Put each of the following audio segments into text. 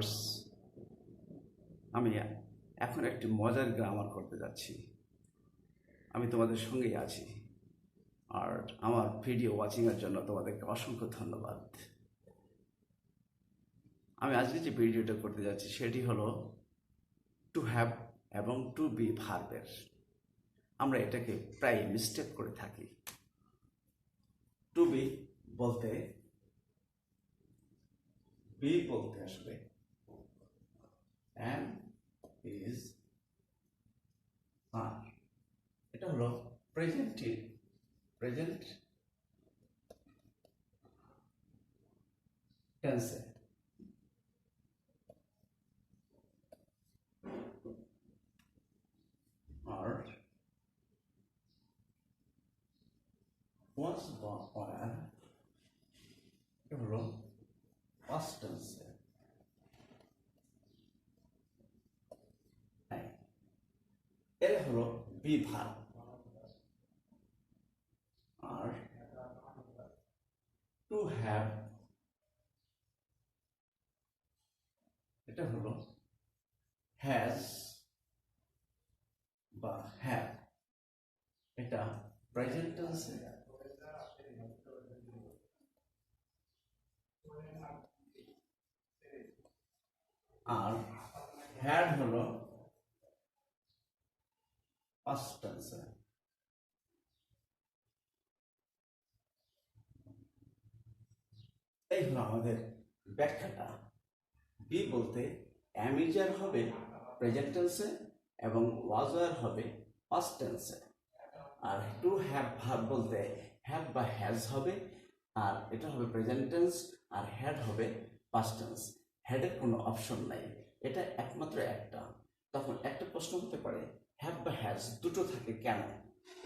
Viewers, আমি এখন একটি মজার গ্রামার করতে যাচ্ছি। আমি তোমাদের সঙ্গেই আছি, আর আমার ভিডিও ওয়াচিংয়ের জন্য তোমাদেরকে অসংখ্য ধন্যবাদ। আমি আজকে যে ভিডিওটা করতে যাচ্ছি সেটি হলো টু হ্যাভ এবং টু বি ভার্বের। আমরা এটাকে প্রায় মিস্টেক করে থাকি। টু বি বলতে আসলে am is are, এটা হলো প্রেজেন্ট টেন্সে। আর was বা were, এটা হলো past টেন্সে। এর হলো বি ভার্ব। আর টু হ্যাভ, এটা হলো হ্যাজ বা হ্যাভ, এটা প্রেজেন্ট টেন্সে। আর হ্যাড হলো পাস্ট টেন্সে। এই হলো আমাদের ব্যাখ্যাটা। বি বলতে am is are হবে প্রেজেন্ট টেন্সে এবং was are হবে পাস্ট টেন্সে। আর টু হ্যাভ ভার্ব বলতে হ্যাভ বা হ্যাজ হবে, আর এটা হবে প্রেজেন্ট টেন্স, আর হ্যাড হবে পাস্ট টেন্স। হ্যাডের কোনো অপশন নাই, এটা একমাত্র একটা। তখন একটা প্রশ্ন হতে পারে, হ্যাভ বা হ্যাজ দুটো থাকে কেন?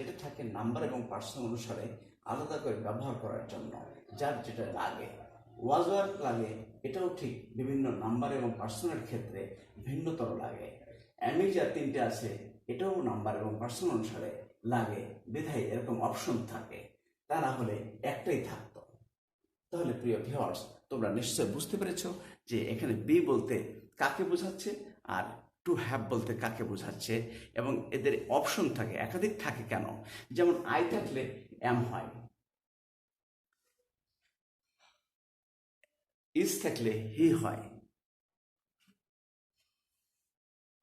এটা থাকে নাম্বার এবং পার্সন অনুসারে আলাদা করে ব্যবহার করার জন্য, যার যেটা লাগে। ওয়াজ ওয়ার লাগে, এটাও ঠিক বিভিন্ন নাম্বার এবং পার্সনের ক্ষেত্রে ভিন্নতর লাগে। অ্যামিজার তিনটে আছে, এটাও নাম্বার এবং পার্সন অনুসারে লাগে, বিধায় এরকম অপশন থাকে। তা না হলে একটাই থাকতো। তাহলে প্রিয় ভিউয়ার্স, তোমরা নিশ্চয় বুঝতে পেরেছো যে এখানে বি বলতে কাকে বোঝাচ্ছে আর টু হ্যাভ বলতে কাকে বোঝাচ্ছে, এবং এদের অপশন থাকে, একাধিক থাকে কেন। যেমন আই থাকলে এম হয়, ইজ থাকলে হি হয়,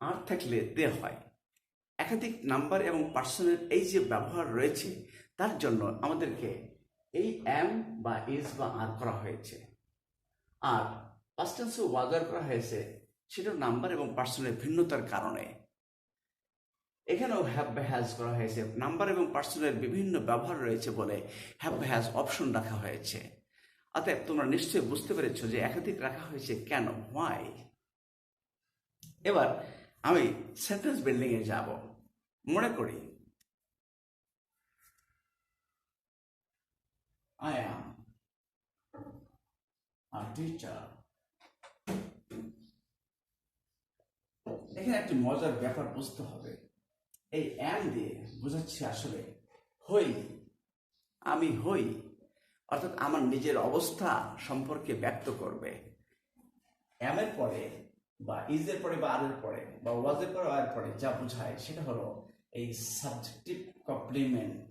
আর থাকলে দে হয়। একাধিক নাম্বার এবং পার্সনের এই যে ব্যবহার রয়েছে, তার জন্য আমাদেরকে এই এম বা ইজ বা আর করা হয়েছে। আর পাস্ট টেন্সে ওয়াজার করা হয়েছে, সেটা নাম্বার এবং পার্সনের ভিন্নতার কারণে। এখানেও হ্যাভ বা হ্যাজ করা হয়েছে, নাম্বার এবং পার্সনের বিভিন্ন ব্যবহার রয়েছে বলে হ্যাভ বা হ্যাজ অপশন রাখা হয়েছে। অতএব তোমরা নিশ্চয়ই বুঝতে পেরেছো যে একাধিক রাখা হয়েছে কেন, হোয়াই। এবার আমি সেন্টেন্স বিল্ডিং এ যাব। মনে করি I am a teacher. এখানে একটি মজার ব্যাপার বুঝতে হবে। এই am দিয়ে বোঝাচ্ছি আসলে হই, আমি হই, অর্থাৎ আমার নিজের অবস্থা সম্পর্কে ব্যক্ত করবে। am এর পরে বা ইজ এর পরে বা আর এর পরে বা ওয়াজ এর পরে আর পরে যা বোঝায় সেটা হলো এই সাবজেক্টিভ কমপ্লিমেন্ট।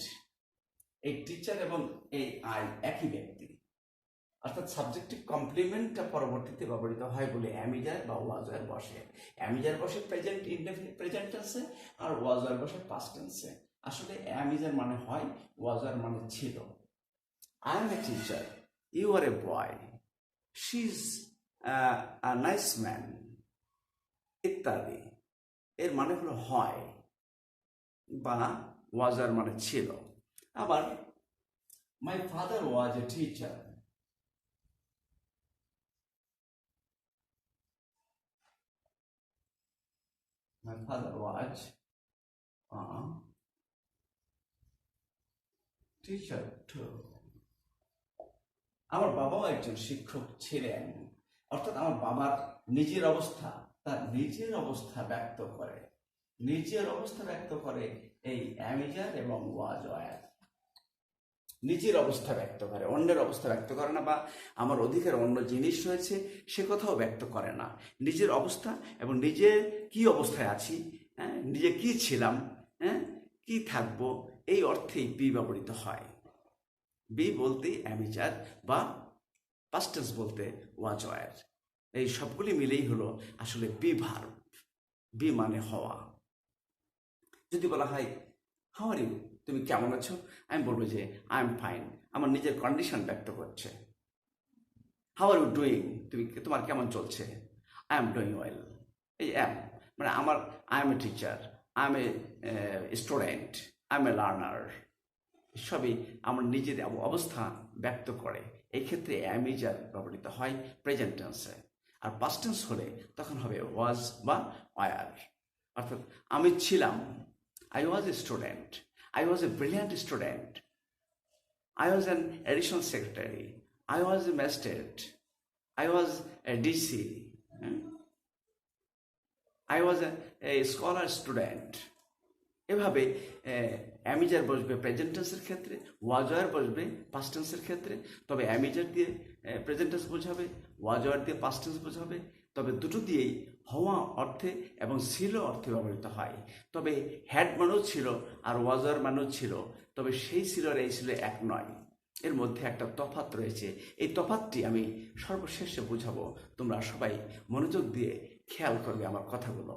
এই টিচার এবং এই আই একই ব্যক্তি, অর্থাৎ সাবজেক্টিভ কমপ্লিমেন্টটা পরবর্তীতে ব্যবহৃত হয় বলে অ্যামিজার বা ওয়াজার বসে। অ্যামিজার বসে প্রেজেন্ট ইনডেফিনিট প্রেজেন্ট টেন্সে, আর ওয়াজার বসে পাস্ট টেন্সে। আসলে অ্যামিজার মানে হয়, ওয়াজার মানে ছিল। I am a teacher, you are a boy, she is a nice man ইত্যাদি। এর মানে হলো হয়, বা ওয়াজার মানে ছিল। আবার my father was a teacher, my father was a teacher too. আমার বাবাও একজন শিক্ষক ছিলেন, অর্থাৎ আমার বাবার নিজের অবস্থা, তার নিজের অবস্থা ব্যক্ত করে, নিজের অবস্থা ব্যক্ত করে এই অ্যামিজার এবং ওয়াজ ওয়ার। নিজের অবস্থা ব্যক্ত করে, অন্যের অবস্থা ব্যক্ত করে না, বা আমার অধিকার অন্য জিনিস রয়েছে সে কথাও ব্যক্ত করে না। নিজের অবস্থা এবং নিজের কি অবস্থায় আছি, হ্যাঁ, নিজে কি ছিলাম, হ্যাঁ, কি থাকবো, এই অর্থেই বি ব্যবহৃত হয়। বি বলতে অ্যামিজার বা পাস্ট টেন্স বলতে ওয়াজ ওয়ার। এই সবগুলি মিলেই হলো আসলে বি ভার্ব। বি মানে হওয়া। যদি বলা হয় হাউ আর ইউ, তুমি কেমন আছো, আমি বলবো যে আই এম ফাইন, আমার নিজের কন্ডিশন ব্যক্ত করছে। হাউ আর ইউ ডুইং, তোমার কেমন চলছে, আই এম ডুইং ওয়েল। এই এম মানে I am a teacher, I am a student, I am A learner, সবই আমার নিজের অবস্থা ব্যক্ত করে। এই ক্ষেত্রে অ্যামিজার ব্যবহৃত হয় প্রেজেন্ট টেন্সে। আর পাস্ট টেন্স হলে তখন হবে ওয়াজ বা ওয়ার। অর্থাৎ আমি ছিলাম, I was a student. I was a brilliant student. I was an additional secretary. I was a magistrate. I was a DC. I was a scholar student. এভাবে am is are বসবে present টেন্সের ক্ষেত্রে, ওয়াজওয়ার বসবে পাস্ট টেন্সের ক্ষেত্রে। তবে অ্যামিজার দিয়ে present tense বোঝাবে, ওয়াজওয়ার দিয়ে পাস্ট টেন্স বোঝাবে। তবে দুটো দিয়েই হওয়া অর্থে এবং ছিল অর্থে ব্যবহৃত হয়। তবে হ্যাড মানেও ছিল আর ওয়াজওয়ার মানেও ছিল, তবে সেই ছিল আর এই ছিল এক নয়, এর মধ্যে একটা তফাৎ রয়েছে। এই তফাৎটি আমি সর্বশেষে বোঝাবো, তোমরা সবাই মনোযোগ দিয়ে খেয়াল করবে আমার কথাগুলো।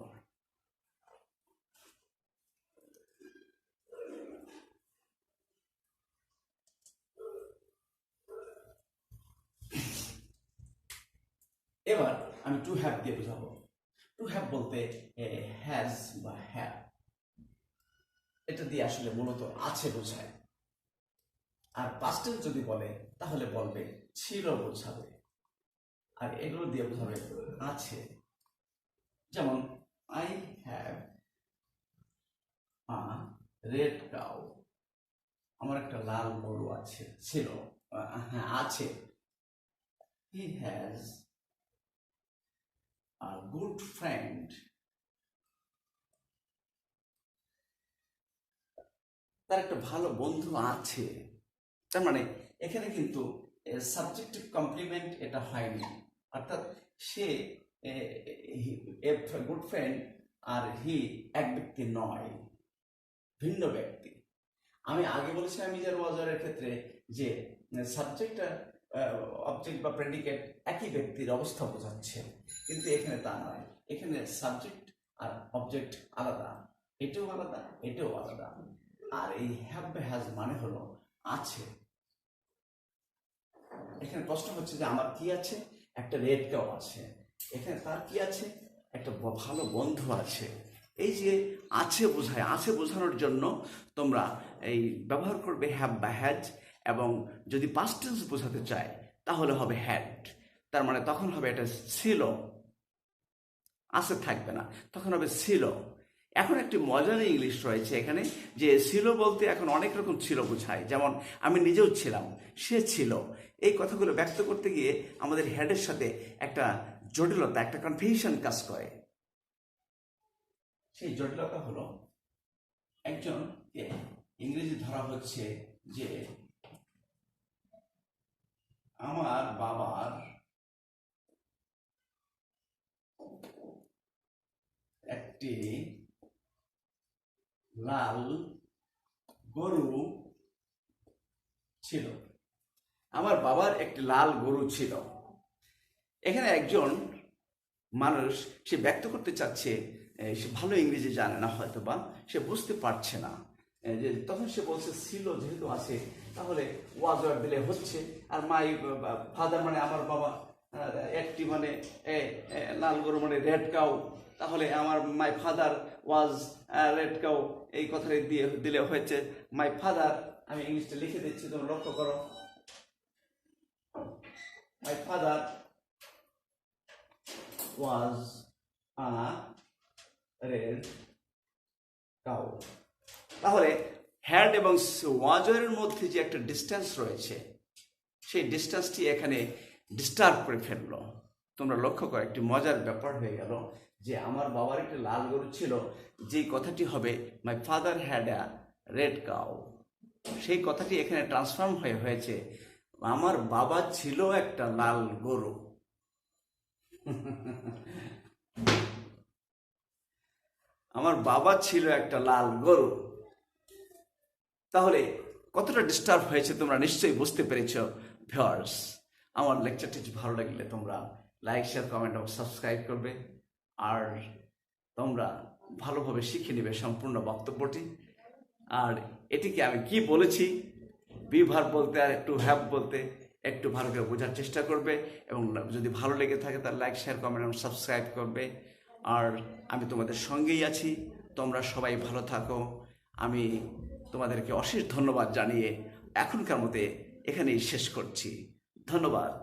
এবার আমি টু হ্যাভ দিয়ে বোঝাবো। টু হ্যাভ বলতে হ্যাজ বা হ্যাভ, এটা দিয়ে আসলে মূলত আছে বোঝায়। আর পাস্ট টেন্স যদি বলে তাহলে বলবে ছিল বোঝাবে, আর এগুলো দিয়ে বোঝাবে আছে। যেমন I have a red cow, আমার একটা লাল গরু আছে, ছিল, হ্যাঁ আছে। He has a good friend, তার একটা ভালো বন্ধু আছে। তার মানে এখানে কিন্তু সাবজেক্টিভ কমপ্লিমেন্ট এটা হয়নি, অর্থাৎ সে গুড ফ্রেন্ড আর হি এক ব্যক্তি নয়, ভিন্ন ব্যক্তি। আমি আগে বলেছিলাম ইজার ওয়াজারের ক্ষেত্রে যে সাবজেক্ট আর অবজেক্ট বা প্রেডিকেট একই ব্যক্তির অবস্থা বোঝাচ্ছে, কিন্তু এখানে তা নয়। এখানে সাবজেক্ট আর অবজেক্ট আলাদা, এটাও আলাদা, এটাও আলাদা। আর এই হ্যাভ হ্যাজ মানে হলো আছে। এখানে প্রশ্ন হচ্ছে যে আমার কি আছে, একটা রেড কাউ আছে। এখানে তার কি আছে, একটা ভালো বন্ধু আছে। এই যে আছে বোঝায়, আছে বোঝানোর জন্য তোমরা এই ব্যবহার করবে হ্যাভ বা হ্যাজ। এবং যদি পাস্ট টেন্স বোঝাতে চায় তাহলে হবে হ্যাড। তার মানে তখন হবে এটা ছিল, আছে থাকবে না, তখন হবে ছিল। এখন একটি মজার ইংলিশ রয়েছে এখানে, যে ছিল বলতে এখন অনেক রকম ছিল বোঝায়। যেমন আমি নিজেও ছিলাম, সে ছিল। এই কথাগুলো ব্যক্ত করতে গিয়ে আমাদের হ্যাডের সাথে একটা জটিলতা, একটা কনফিউশন কাজ করে। সেই জটিলতা হলো একজনকে ইংরেজি ধরা হচ্ছে যে আমার বাবার একটি লাল গরু ছিল। আমার বাবার একটি লাল গরু ছিল। এখানে একজন মানুষ সে ব্যক্ত করতে চাচ্ছে, সে ভালো ইংরেজি জানে না হয়তো, বা সে বুঝতে পারছে না, যে তখন সে বলছে ছিল যেহেতু আছে তাহলে ওয়াজ ওয়ার দিলে হচ্ছে। আর মাই ফাদার মানে আমার বাবা, একটি মানে লাল গরু মানে রেড কাউ, তাহলে আমার my father was red cow, এই কথাটা দিয়ে দিলে হয়েছে মাই ফাদার। আমি ইংলিশটা লিখে দিচ্ছি, তোমরা লক্ষ্য করো। My father was a red cow। তাহলে হ্যাড এবং ওয়াজের মধ্যে যে একটা ডিস্টেন্স রয়েছে, সেই ডিস্টেন্সটি এখানে ডিস্টার্ব করে ফেললো। তোমরা লক্ষ্য করো, একটি মজার ব্যাপার হয়ে গেল যে আমার বাবার একটি লাল গরু ছিল, যেই কথাটি হবে my father had a red cow. সেই কথাটি এখানে ট্রান্সফর্ম হয়েছে আমার বাবা ছিল একটা লাল গরু। আমার বাবা ছিল একটা লাল গরু। তাহলে কতটা ডিস্টার্ব হয়েছে তোমরা নিশ্চয়ই বুঝতে পেরেছ ভিউয়ার্স। আমার লেকচারটি ভালো লাগলে তোমরা লাইক, শেয়ার, কমেন্ট এবং সাবস্ক্রাইব করবে। আর তোমরা ভালোভাবে শিখে নেবে সম্পূর্ণ বক্তব্যটি। আর এটিকে আমি কি বলেছি, বি ভার্ব বলতে আর একটু হ্যাভ বলতে একটু ভালো করে বোঝার চেষ্টা করবে। এবং যদি ভালো লেগে থাকে তাহলে লাইক, শেয়ার, কমেন্ট এবং সাবস্ক্রাইব করবে। আর আমি তোমাদের সঙ্গেই আছি, তোমরা সবাই ভালো থাকো। আমি তোমাদেরকে অশেষ ধন্যবাদ জানিয়ে এখনকার মতে এখানেই শেষ করছি। ধন্যবাদ।